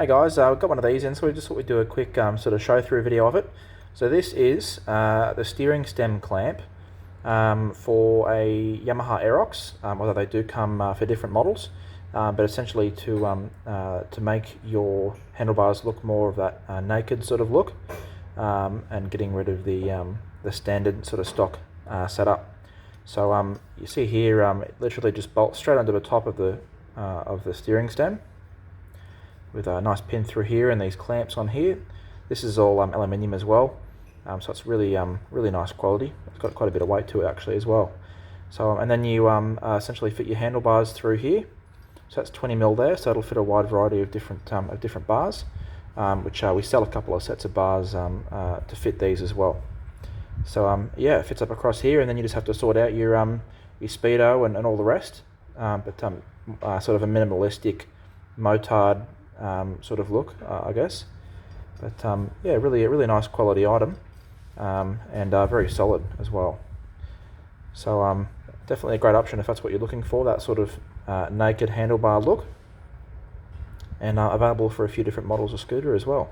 Hey guys, we've got one of these in, so we just thought we'd do a quick sort of show through video of it. So this is the steering stem clamp for a Yamaha Aerox, although they do come for different models, but essentially to make your handlebars look more of that naked sort of look, and getting rid of the standard sort of stock setup. So you see here, it literally just bolts straight under the top of the steering stem, with a nice pin through here and these clamps on here. This is all aluminium as well, so it's really nice quality. It's got quite a bit of weight to it actually as well. So and then you essentially fit your handlebars through here. So that's 20mm there, so it'll fit a wide variety of different bars, which we sell a couple of sets of bars to fit these as well. So yeah, it fits up across here, and then you just have to sort out your speedo and all the rest, but sort of a minimalistic motard sort of look, I guess. But yeah, a really nice quality item, and very solid as well. So definitely a great option if that's what you're looking for, that sort of naked handlebar look, and available for a few different models of scooter as well.